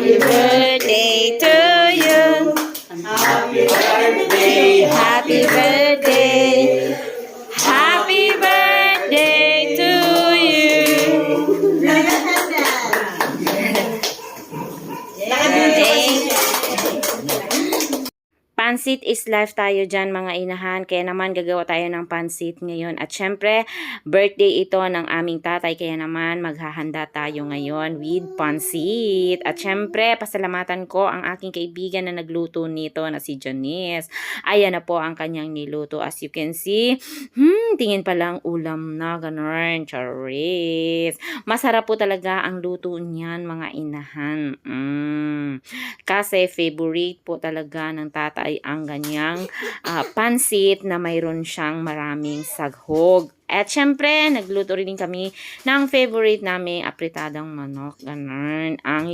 Happy birthday to you. Happy birthday. Happy birthday. Happy birthday to you. Pansit is life tayo dyan mga inahan, kaya naman gagawa tayo ng pansit ngayon. At syempre, birthday ito ng aming tatay, kaya naman maghahanda tayo ngayon with pansit. At syempre, pasalamatan ko ang aking kaibigan na nagluto nito na si Janice. Ayan na po ang kanyang niluto. As you can see, tingin pa lang ulam na, ganun, charis. Masarap po talaga ang luto niyan mga inahan. Kasi favorite po talaga ng tatay ang ganyang pansit na mayroon siyang maraming saghog. At syempre, nagluto rin kami ng favorite namin, apritadang manok. Ganun. Ang